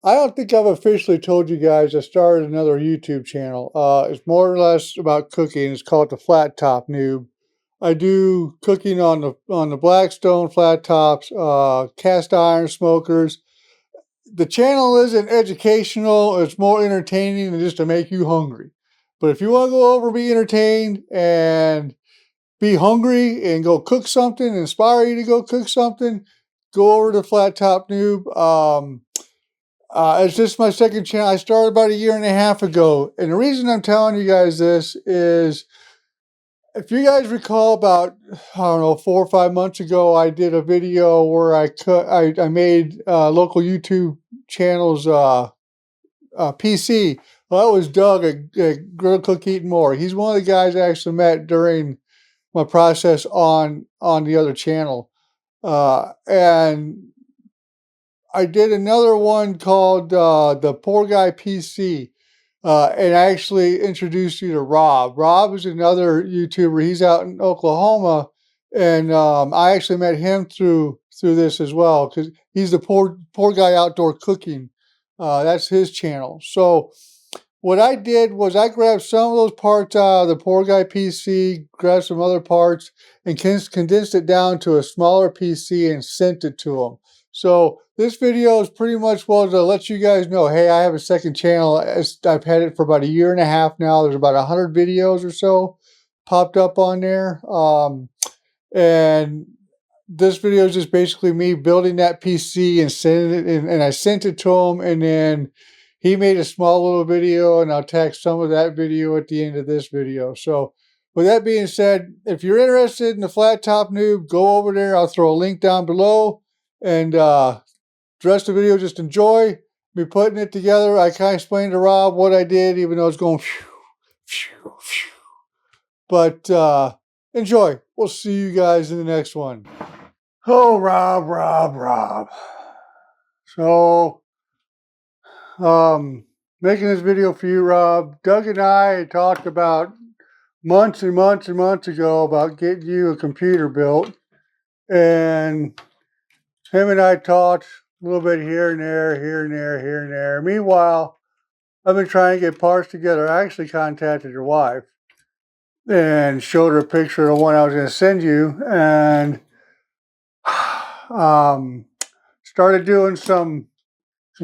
I don't think I've officially told you guys I started another YouTube channel. It's more or less about cooking. It's called the Flat Top Noob. I do cooking on the Blackstone flat tops, cast iron smokers. The channel isn't educational. It's more entertaining than just to make you hungry. But if you want to go over, be entertained, and be hungry, and go cook something, inspire you to go cook something, go over to Flat Top Noob. It's just my second channel. I started about a year and a half ago. And the reason I'm telling you guys this is, if you guys recall, about, I don't know, 4 or 5 months ago, I did a video where I made local YouTube channels PC. Well, that was Doug at Grill Cook Eat More. He's one of the guys I actually met during my process on the other channel. And I did another one called the Poor Guy PC. And I actually introduced you to Rob. Rob is another YouTuber. He's out in Oklahoma, and I actually met him through this as well, because he's the poor guy outdoor cooking. That's his channel. So what I did was I grabbed some of those parts out of the Poor Guy PC, grabbed some other parts, and condensed it down to a smaller PC and sent it to him. So this video is pretty much to let you guys know, hey, I have a second channel. I've had it for about a year and a half now. There's about 100 videos or so popped up on there. And this video is just basically me building that PC and sending it, and I sent it to him, and then he made a small little video, and I'll attach some of that video at the end of this video. So with that being said, if you're interested in the Flat Top Noob, go over there. I'll throw a link down below, and the rest of the video, just enjoy me putting it together. I kind of explained to Rob what I did, even though it's going phew, phew, phew. But enjoy. We'll see you guys in the next one. Oh, Rob. So, making this video for you, Rob. Doug and I talked about months and months and months ago about getting you a computer built. And him and I talked a little bit here and there. Meanwhile, I've been trying to get parts together. I actually contacted your wife and showed her a picture of the one I was going to send you, and started doing some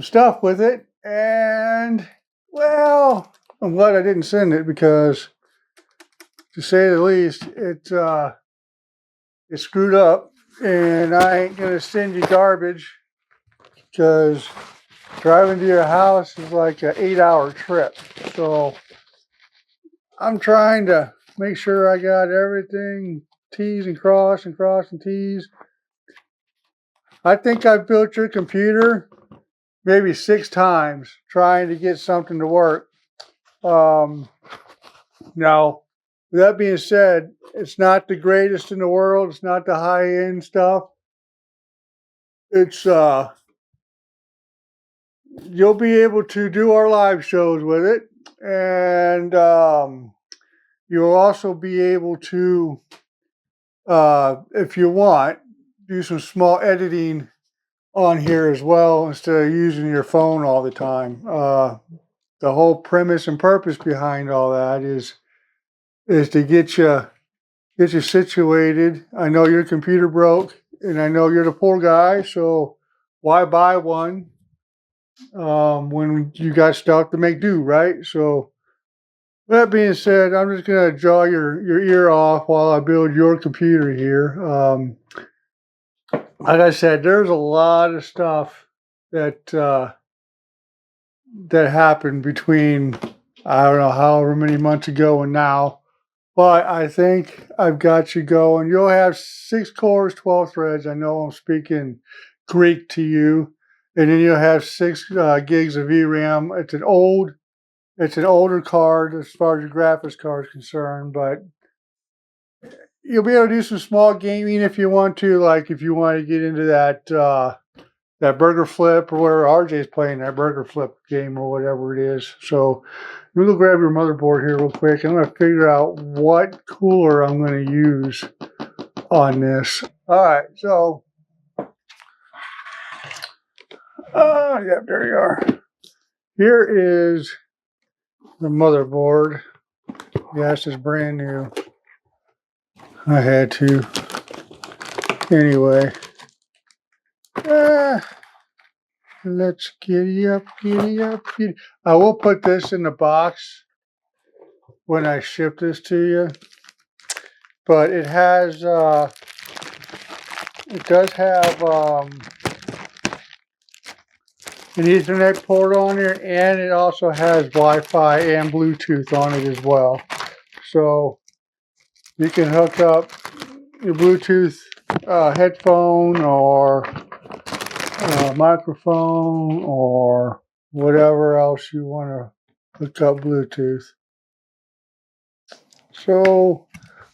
stuff with it. And, well, I'm glad I didn't send it, because, to say the least, it's screwed up, and I ain't going to send you garbage, because driving to your house is like an 8-hour trip. So I'm trying to make sure I got everything T's and cross and T's. I think I've built your computer maybe 6 times trying to get something to work. Now, with that being said, it's not the greatest in the world. It's not the high-end stuff. It's you'll be able to do our live shows with it, and you'll also be able to, if you want, do some small editing on here as well, instead of using your phone all the time. The whole premise and purpose behind all that is to get you situated. I know your computer broke, and I know you're the poor guy, so why buy one when you got stuff to make do, right? So that being said, I'm just going to jaw your ear off while I build your computer here. Like I said, there's a lot of stuff that happened between, I don't know, however many months ago and now. But I think I've got you going. You'll have 6 cores, 12 threads. I know I'm speaking Greek to you. And then you'll have 6 gigs of VRAM. It's an older card as far as your graphics card is concerned, but you'll be able to do some small gaming if you want to, like if you want to get into that burger flip, or where RJ's playing that burger flip game or whatever it is. So let me go grab your motherboard here real quick. I'm going to figure out what cooler I'm going to use on this. All right, so Oh, yeah, there you are. Here is the motherboard. Yes, it's brand new. I had to. Anyway. Let's giddy up, giddy up, giddy. I will put this in the box when I ship this to you. But it has, it does have an Ethernet port on there, and it also has Wi-Fi and Bluetooth on it as well. So you can hook up your Bluetooth headphone or microphone or whatever else you want to hook up Bluetooth. So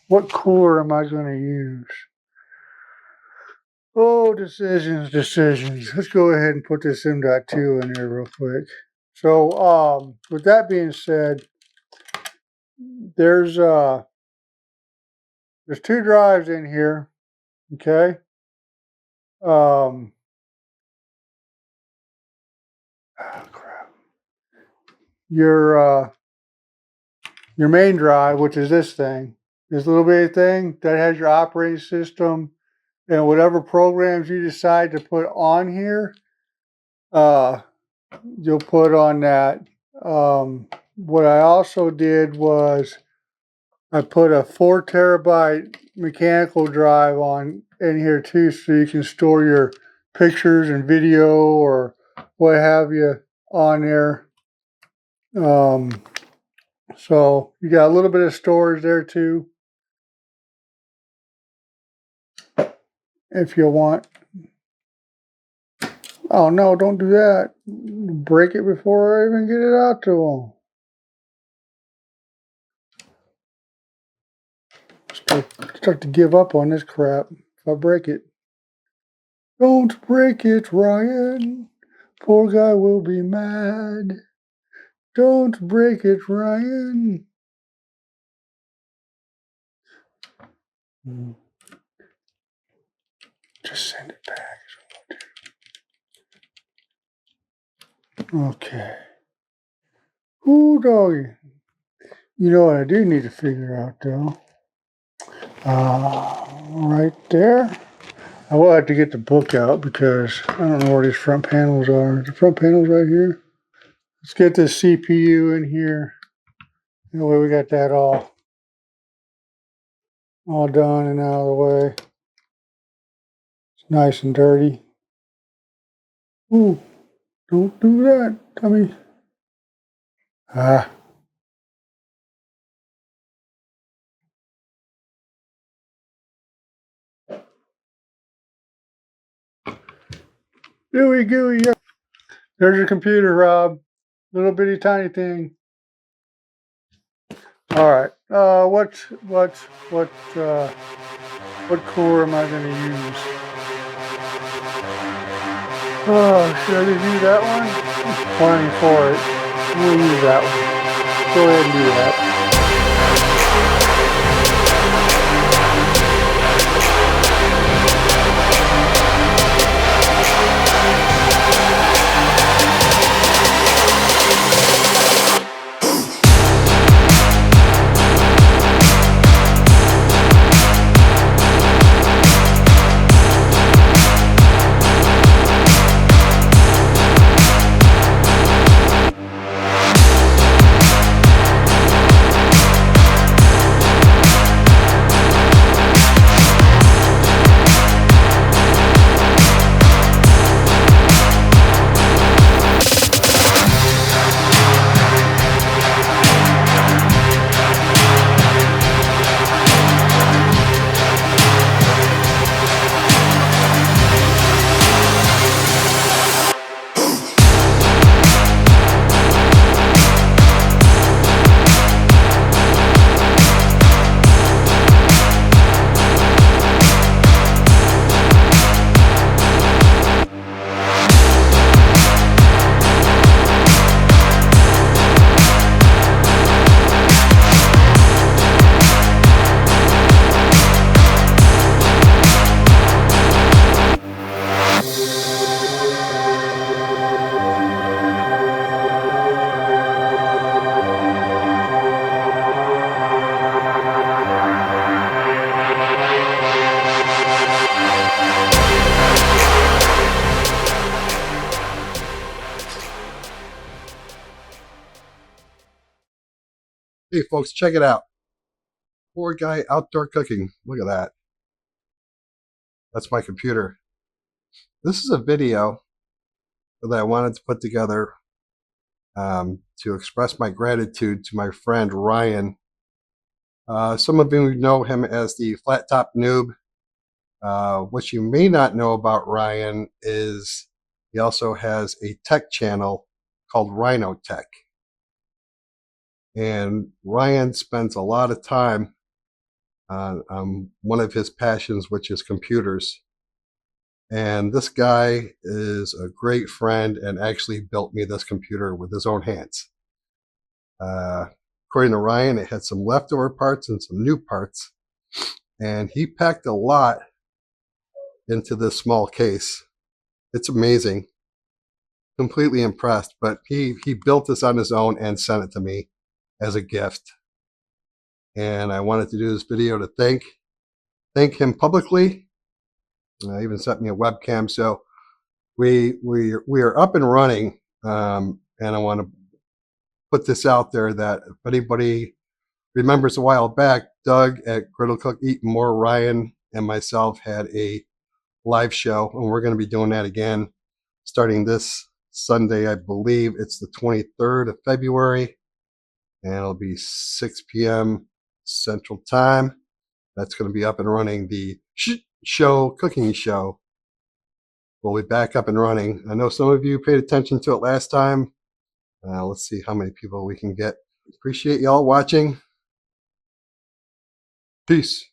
what cooler am I going to use? Oh, decisions. Let's go ahead and put this M.2 in here real quick. So with that being said, there's 2 drives in here. Okay. Oh crap. Your main drive, which is this thing, this little bitty thing that has your operating system and whatever programs you decide to put on here, you'll put on that. What I also did was I put a 4 terabyte mechanical drive on in here too, so you can store your pictures and video or what have you on there. So you got a little bit of storage there too, if you want. Oh no, don't do that. Break it before I even get it out to them. Start to give up on this crap if I break it. Don't break it, Ryan. Poor guy will be mad. Don't break it, Ryan. Just send it back. Okay. Ooh, doggy. You know what I do need to figure out, though? Right there. I will have to get the book out because I don't know where these front panels are. The front panels right here. Let's get this CPU in here. That way we got that all done and out of the way. It's nice and dirty. Ooh, don't do that, Tommy. Gooey, gooey, yeah. There's your computer, Rob. Little bitty tiny thing. All right. What core am I going to use? Oh, should I just use that one? I'm planning for it. We'll use that one. Go ahead and do that. Hey folks, check it out. Poor guy outdoor cooking. Look at that. That's my computer. This is a video that I wanted to put together to express my gratitude to my friend Ryan. Some of you know him as the Flat Top Noob. What you may not know about Ryan is he also has a tech channel called Rhino Tech. And Ryan spends a lot of time on one of his passions, which is computers. And this guy is a great friend and actually built me this computer with his own hands. According to Ryan, it had some leftover parts and some new parts. And he packed a lot into this small case. It's amazing. Completely impressed. But he built this on his own and sent it to me as a gift. And I wanted to do this video to thank him publicly. He even sent me a webcam. So we are up and running, and I want to put this out there that if anybody remembers a while back, Doug at Griddle Cook Eat More, Ryan and myself had a live show, and we're going to be doing that again starting this Sunday. I believe it's the 23rd of February, and it'll be 6 p.m. Central Time. That's going to be up and running. The cooking show will be back up and running. I know some of you paid attention to it last time. Let's see how many people we can get. Appreciate y'all watching. Peace.